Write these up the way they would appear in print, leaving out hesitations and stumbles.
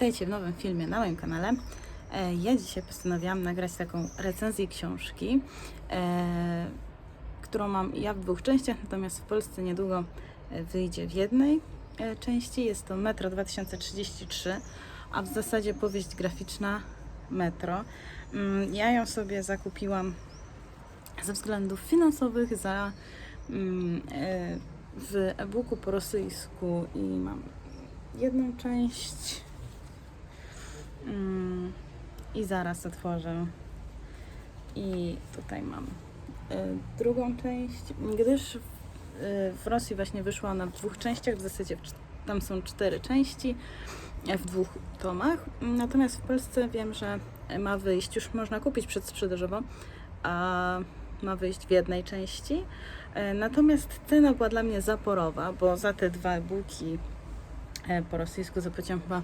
Witajcie w nowym filmie na moim kanale. Ja dzisiaj postanowiłam nagrać taką recenzję książki, którą mam ja w dwóch częściach, natomiast w Polsce niedługo wyjdzie w jednej części. Jest to Metro 2033, a w zasadzie powieść graficzna Metro. Ja ją sobie zakupiłam ze względów finansowych w e-booku po rosyjsku i mam jedną część i zaraz otworzę i tutaj mam drugą część, gdyż w Rosji właśnie wyszła ona w dwóch częściach, w zasadzie tam są 4 części w 2 tomach, natomiast w Polsce wiem, że ma wyjść, już można kupić przedsprzedażowo, a ma wyjść w jednej części, natomiast cena była dla mnie zaporowa, bo za te 2 e-booki po rosyjsku zapłaciłam chyba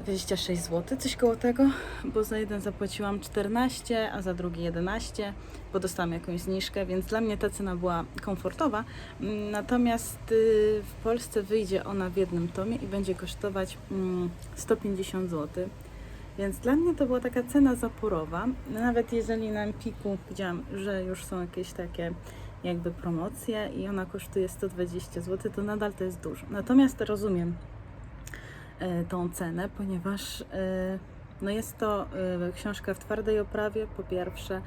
26 zł, coś koło tego, bo za jeden zapłaciłam 14, a za drugi 11, bo dostałam jakąś zniżkę, więc dla mnie ta cena była komfortowa. Natomiast w Polsce wyjdzie ona w jednym tomie i będzie kosztować 150 zł. Więc dla mnie to była taka cena zaporowa. Nawet jeżeli na Empiku widziałam, że już są jakieś takie jakby promocje i ona kosztuje 120 zł, to nadal to jest dużo. Natomiast rozumiem tą cenę, ponieważ no jest to książka w twardej oprawie, po pierwsze,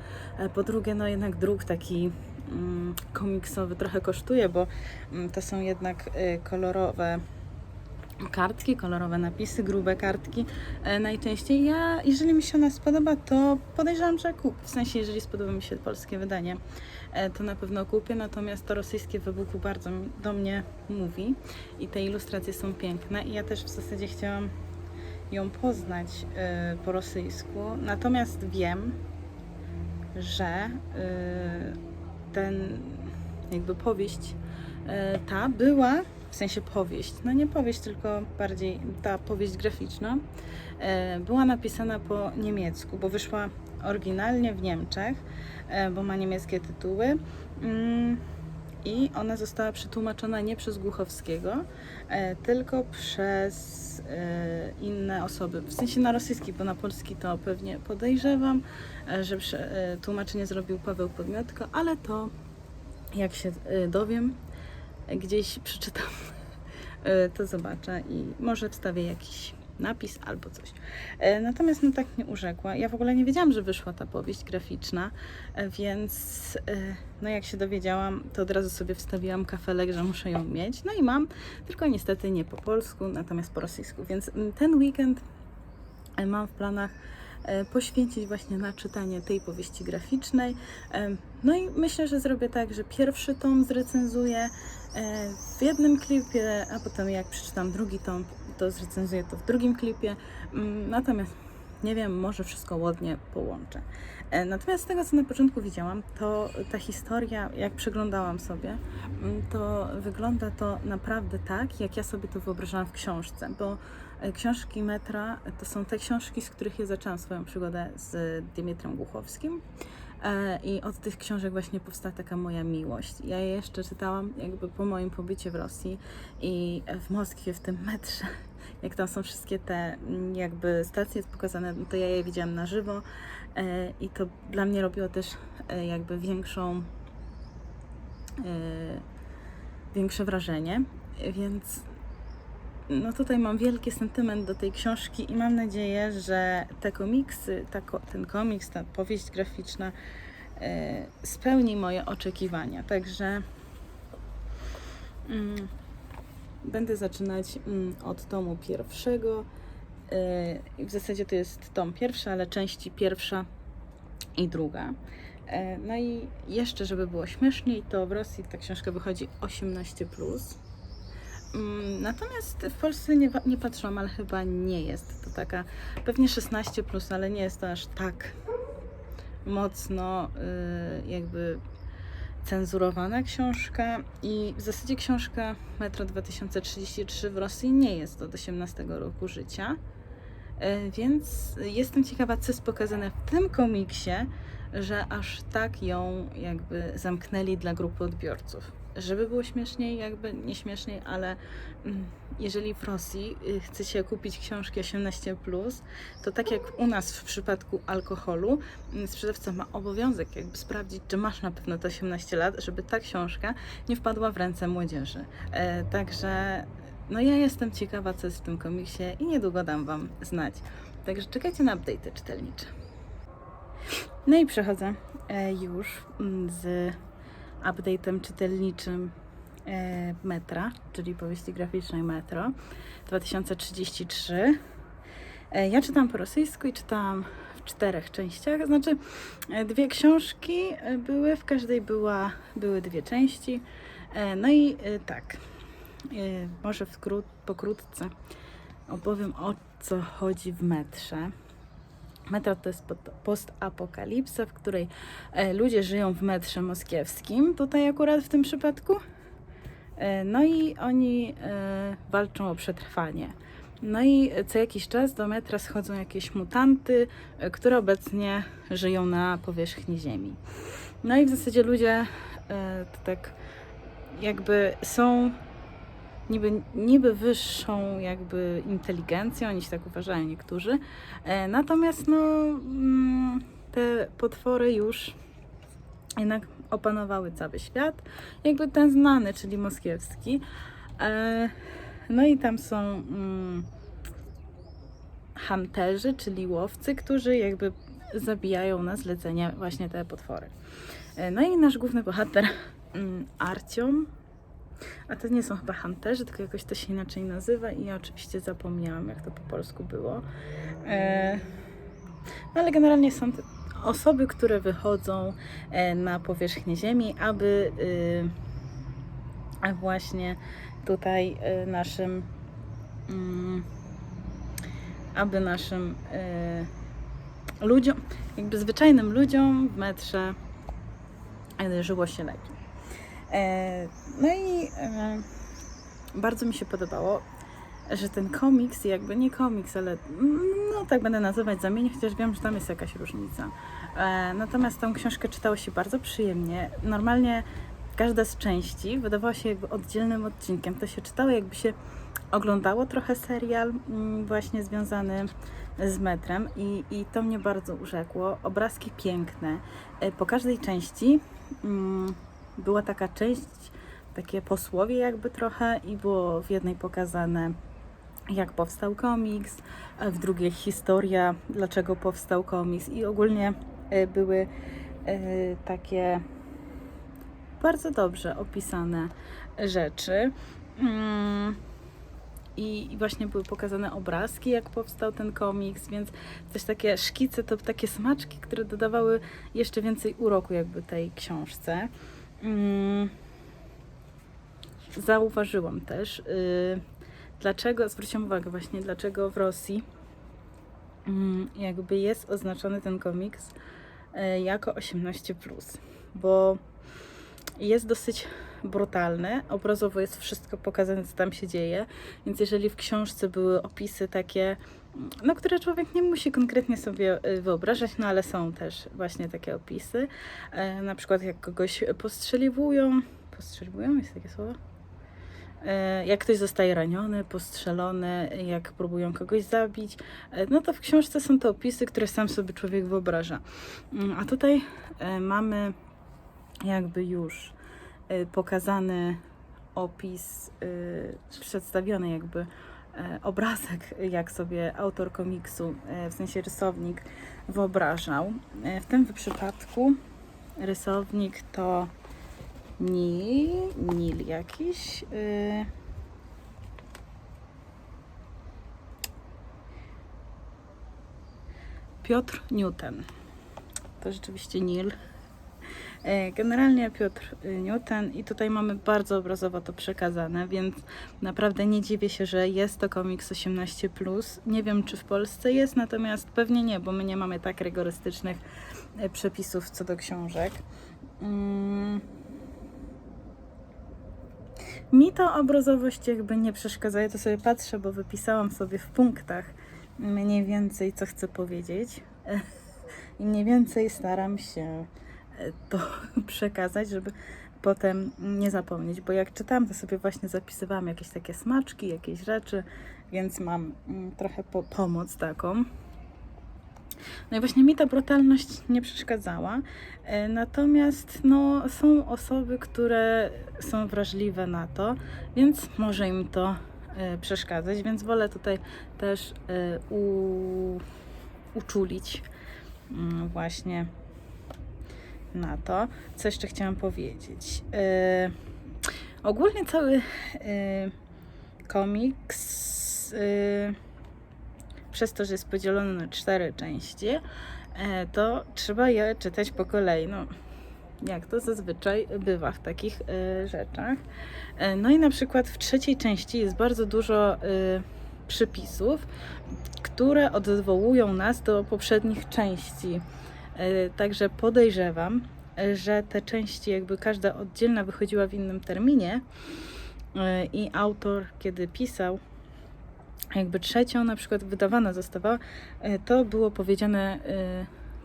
po drugie, no jednak druk taki komiksowy trochę kosztuje, bo to są jednak kolorowe kartki, kolorowe napisy, grube kartki najczęściej. Jeżeli mi się ona spodoba, to podejrzewam, że kupię. W sensie, jeżeli spodoba mi się polskie wydanie, to na pewno kupię, natomiast to rosyjskie w e-booku bardzo do mnie mówi i te ilustracje są piękne i ja też w zasadzie chciałam ją poznać po rosyjsku, natomiast wiem, że ten jakby powieść ta była, w sensie powieść, no nie powieść, tylko bardziej ta powieść graficzna, była napisana po niemiecku, bo wyszła oryginalnie w Niemczech, bo ma niemieckie tytuły i ona została przetłumaczona nie przez Głuchowskiego, tylko przez inne osoby, w sensie na rosyjski, bo na polski to pewnie podejrzewam, że tłumaczenie zrobił Paweł Podmiotko, ale to jak się dowiem, gdzieś przeczytam, to zobaczę i może wstawię jakiś napis albo coś. Natomiast no tak mnie urzekła. Ja w ogóle nie wiedziałam, że wyszła ta powieść graficzna, więc no jak się dowiedziałam, to od razu sobie wstawiłam kafelek, że muszę ją mieć. No i mam, tylko niestety nie po polsku, natomiast po rosyjsku. Więc ten weekend mam w planach poświęcić właśnie na czytanie tej powieści graficznej. No i myślę, że zrobię tak, że pierwszy tom zrecenzuję w jednym klipie, a potem jak przeczytam drugi tom, to zrecenzuję to w drugim klipie. Natomiast nie wiem, może wszystko ładnie połączę. Natomiast z tego, co na początku widziałam, to ta historia, jak przeglądałam sobie, to wygląda to naprawdę tak, jak ja sobie to wyobrażałam w książce, bo książki Metra to są te książki, z których ja zaczęłam swoją przygodę z Dmytrem Głuchowskim. I od tych książek właśnie powstała taka moja miłość. Ja je jeszcze czytałam jakby po moim pobycie w Rosji i w Moskwie, w tym metrze, jak tam są wszystkie te jakby stacje pokazane, no to ja je widziałam na żywo i to dla mnie robiło też jakby większe wrażenie, więc no tutaj mam wielki sentyment do tej książki i mam nadzieję, że te komiksy, ten komiks, ta powieść graficzna spełni moje oczekiwania. Także będę zaczynać od tomu pierwszego. W zasadzie to jest tom pierwszy, ale części pierwsza i druga. No i jeszcze, żeby było śmieszniej, to w Rosji ta książka wychodzi 18+. Natomiast w Polsce nie patrzyłam, ale chyba nie jest to taka, pewnie 16+, ale nie jest to aż tak mocno jakby cenzurowana książka i w zasadzie książka Metro 2033 w Rosji nie jest od 18 roku życia, więc jestem ciekawa, co jest pokazane w tym komiksie, że aż tak ją jakby zamknęli dla grupy odbiorców. Żeby było śmieszniej, jakby nie śmieszniej, ale jeżeli w Rosji chcecie kupić książki 18+, to tak jak u nas w przypadku alkoholu, sprzedawca ma obowiązek jakby sprawdzić, czy masz na pewno te 18 lat, żeby ta książka nie wpadła w ręce młodzieży. Także no ja jestem ciekawa, co jest w tym komiksie i niedługo dam Wam znać. Także czekajcie na update'y czytelnicze. No i przechodzę już z update'em czytelniczym Metra, czyli powieści graficznej Metro 2033. Ja czytam po rosyjsku i czytałam w 4 częściach, znaczy 2 książki były, w każdej były 2 części. No i tak, może pokrótce opowiem, o co chodzi w Metrze. Metro to jest postapokalipsa, w której ludzie żyją w metrze moskiewskim, tutaj akurat w tym przypadku. No i oni walczą o przetrwanie. No i co jakiś czas do metra schodzą jakieś mutanty, które obecnie żyją na powierzchni Ziemi. No i w zasadzie ludzie to tak jakby są niby wyższą jakby inteligencją, oni się tak uważają niektórzy. Natomiast no, te potwory już jednak opanowały cały świat, jakby ten znany, czyli moskiewski. No i tam są hunterzy, czyli łowcy, którzy jakby zabijają na zlecenie właśnie te potwory. No i nasz główny bohater Artiom, a to nie są chyba hunterzy, tylko jakoś to się inaczej nazywa i ja oczywiście zapomniałam, jak to po polsku było. No ale generalnie są to osoby, które wychodzą na powierzchnię Ziemi, aby właśnie tutaj naszym ludziom, jakby zwyczajnym ludziom w metrze żyło się lepiej. No i bardzo mi się podobało, że ten komiks, jakby nie komiks, ale no tak będę nazywać zamiennie, chociaż wiem, że tam jest jakaś różnica. Natomiast tą książkę czytało się bardzo przyjemnie. Normalnie każda z części wydawała się jakby oddzielnym odcinkiem. To się czytało, jakby się oglądało trochę serial właśnie związany z metrem i to mnie bardzo urzekło. Obrazki piękne. Po każdej części była taka część, takie posłowie jakby trochę i było w jednej pokazane, jak powstał komiks, w drugiej historia, dlaczego powstał komiks i ogólnie były takie bardzo dobrze opisane rzeczy. I właśnie były pokazane obrazki, jak powstał ten komiks, więc też takie szkice, to takie smaczki, które dodawały jeszcze więcej uroku jakby tej książce. Zauważyłam też, zwróciłam uwagę właśnie, dlaczego w Rosji jakby jest oznaczony ten komiks jako 18+, bo jest dosyć brutalny, obrazowo jest wszystko pokazane, co tam się dzieje, więc jeżeli w książce były opisy takie, no, które człowiek nie musi konkretnie sobie wyobrażać, no ale są też właśnie takie opisy, na przykład jak kogoś postrzeliwują, jest takie słowo? Jak ktoś zostaje raniony, postrzelony, jak próbują kogoś zabić, no to w książce są to opisy, które sam sobie człowiek wyobraża. A tutaj mamy jakby już pokazany opis, przedstawiony jakby obrazek, jak sobie autor komiksu, w sensie rysownik, wyobrażał. W tym przypadku rysownik to Nil jakiś. Piotr Newton. To rzeczywiście Nil. Generalnie Piotr Newton i tutaj mamy bardzo obrazowo to przekazane, więc naprawdę nie dziwię się, że jest to komiks 18+. Nie wiem, czy w Polsce jest, natomiast pewnie nie, bo my nie mamy tak rygorystycznych przepisów co do książek. Mi to obrazowość jakby nie przeszkadza, ja to sobie patrzę, bo wypisałam sobie w punktach mniej więcej, co chcę powiedzieć. i mniej więcej staram się to przekazać, żeby potem nie zapomnieć, bo jak czytałam, to sobie właśnie zapisywałam jakieś takie smaczki, jakieś rzeczy, więc mam trochę pomoc taką. No i właśnie mi ta brutalność nie przeszkadzała, natomiast no, są osoby, które są wrażliwe na to, więc może im to przeszkadzać, więc wolę tutaj też uczulić właśnie na to. Co jeszcze chciałam powiedzieć? Ogólnie cały komiks, przez to, że jest podzielony na 4 części, to trzeba je czytać po kolei. No, jak to zazwyczaj bywa w takich rzeczach. No i na przykład w 3. części jest bardzo dużo przypisów, które odwołują nas do poprzednich części. Także podejrzewam, że te części jakby każda oddzielna wychodziła w innym terminie i autor, kiedy pisał jakby 3. na przykład wydawana została, to było powiedziane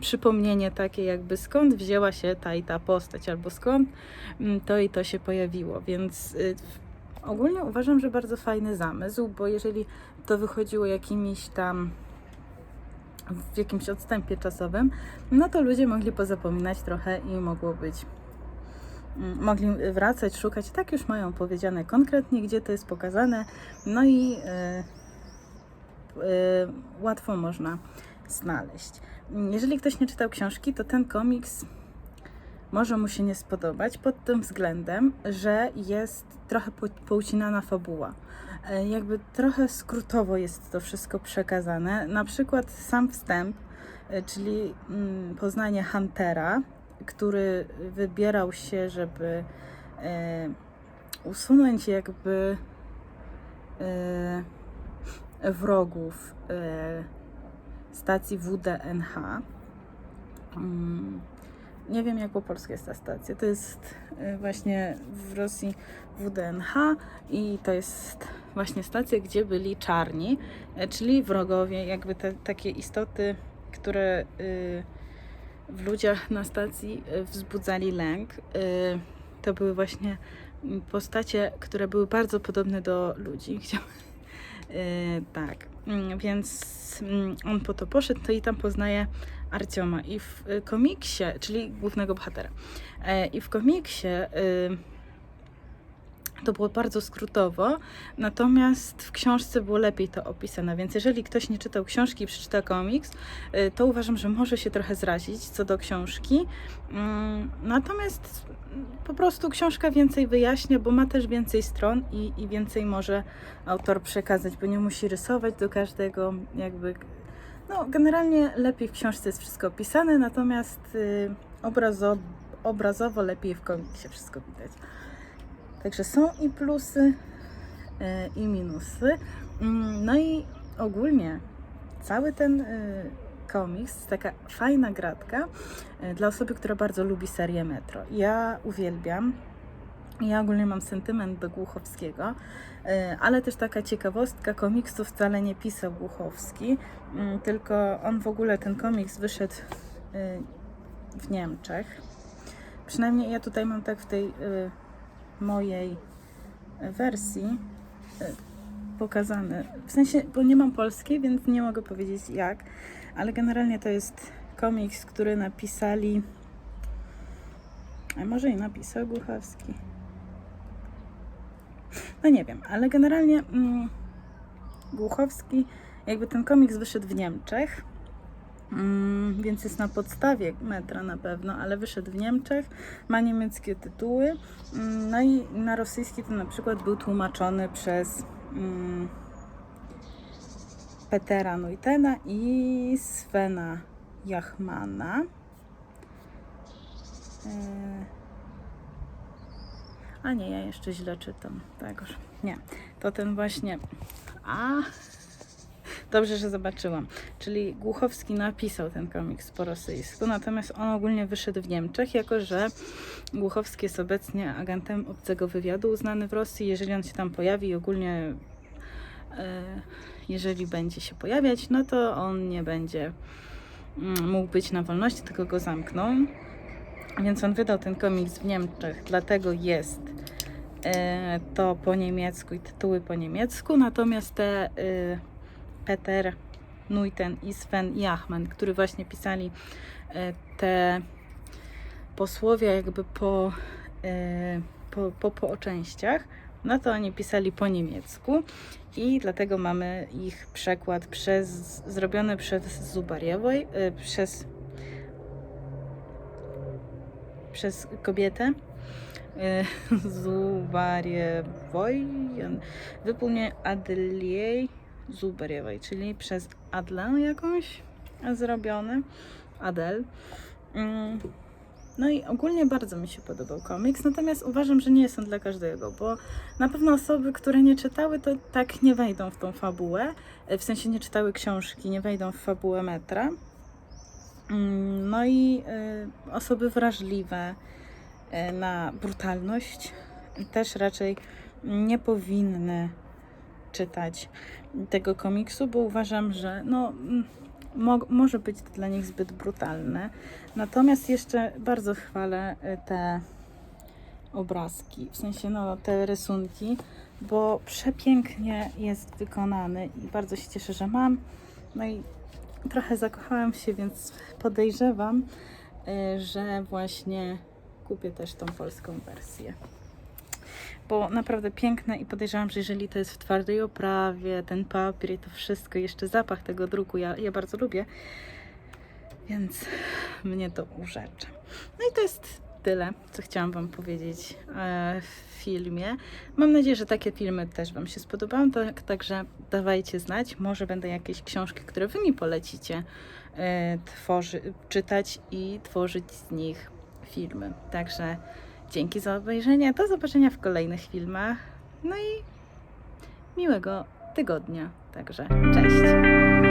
przypomnienie takie jakby skąd wzięła się ta i ta postać, albo skąd to i to się pojawiło, więc ogólnie uważam, że bardzo fajny zamysł, bo jeżeli to wychodziło jakimiś tam w jakimś odstępie czasowym, no to ludzie mogli pozapominać trochę i mogli wracać, szukać, tak już mają powiedziane konkretnie, gdzie to jest pokazane, no i łatwo można znaleźć. Jeżeli ktoś nie czytał książki, to ten komiks może mu się nie spodobać pod tym względem, że jest trochę poucinana fabuła. Jakby trochę skrótowo jest to wszystko przekazane. Na przykład sam wstęp, czyli poznanie Huntera, który wybierał się, żeby usunąć jakby wrogów stacji WDNH. Nie wiem, jak po polsku jest ta stacja. To jest właśnie w Rosji WDNH i to jest właśnie stacja, gdzie byli czarni, czyli wrogowie, jakby te takie istoty, które w ludziach na stacji wzbudzali lęk. To były właśnie postacie, które były bardzo podobne do ludzi. Tak, więc on po to poszedł, to i tam poznaje Arcioma. I w komiksie, czyli głównego bohatera, i w komiksie to było bardzo skrótowo, natomiast w książce było lepiej to opisane, więc jeżeli ktoś nie czytał książki i przeczyta komiks, to uważam, że może się trochę zrazić co do książki, natomiast po prostu książka więcej wyjaśnia, bo ma też więcej stron i więcej może autor przekazać, bo nie musi rysować do każdego, jakby, no generalnie lepiej w książce jest wszystko opisane, natomiast obrazowo lepiej w komiksie wszystko widać. Także są i plusy, i minusy. No i ogólnie cały ten komiks jest taka fajna gratka dla osoby, która bardzo lubi serię Metro. Ja uwielbiam. Ja ogólnie mam sentyment do Głuchowskiego, ale też taka ciekawostka, komiksu wcale nie pisał Głuchowski, tylko on w ogóle, ten komiks wyszedł w Niemczech. Przynajmniej ja tutaj mam tak w tej mojej wersji pokazane, w sensie, bo nie mam polskiej, więc nie mogę powiedzieć jak, ale generalnie to jest komiks, który napisali, a może i napisał Głuchowski, no nie wiem, ale generalnie Głuchowski, jakby ten komiks wyszedł w Niemczech, więc jest na podstawie Metra na pewno, ale wyszedł w Niemczech, ma niemieckie tytuły, no i na rosyjski to na przykład był tłumaczony przez Petera Nuitena i Svena Jachmana. A nie, ja jeszcze źle czytam. Tegoż. Nie, to ten właśnie. Dobrze, że zobaczyłam. Czyli Głuchowski napisał ten komiks po rosyjsku, natomiast on ogólnie wyszedł w Niemczech, jako że Głuchowski jest obecnie agentem obcego wywiadu uznany w Rosji. Jeżeli on się tam pojawi i ogólnie jeżeli będzie się pojawiać, no to on nie będzie mógł być na wolności, tylko go zamknął. Więc on wydał ten komiks w Niemczech, dlatego jest to po niemiecku i tytuły po niemiecku. Natomiast te Peter Nuiten i Sven Jachman, którzy właśnie pisali te posłowie jakby po częściach, no to oni pisali po niemiecku i dlatego mamy ich przekład zrobiony przez Zubariewoj, przez kobietę Zubariewoj, wypełnienie Adeliej Zubariewoj, czyli przez Adlę jakąś zrobiony, Adel. No i ogólnie bardzo mi się podobał komiks, natomiast uważam, że nie jest on dla każdego, bo na pewno osoby, które nie czytały, to tak nie wejdą w tą fabułę, w sensie nie czytały książki, nie wejdą w fabułę metra. No i osoby wrażliwe na brutalność też raczej nie powinny czytać tego komiksu, bo uważam, że no, może być to dla nich zbyt brutalne. Natomiast jeszcze bardzo chwalę te obrazki, w sensie no, te rysunki, bo przepięknie jest wykonany i bardzo się cieszę, że mam. No i trochę zakochałam się, więc podejrzewam, że właśnie kupię też tą polską wersję. Bo naprawdę piękne i podejrzewam, że jeżeli to jest w twardej oprawie, ten papier i to wszystko, jeszcze zapach tego druku, ja bardzo lubię, więc mnie to urzecza. No i to jest tyle, co chciałam Wam powiedzieć w filmie. Mam nadzieję, że takie filmy też Wam się spodobają, także dawajcie znać. Może będą jakieś książki, które Wy mi polecicie czytać i tworzyć z nich filmy. Także dzięki za obejrzenie. Do zobaczenia w kolejnych filmach. No i miłego tygodnia. Także cześć!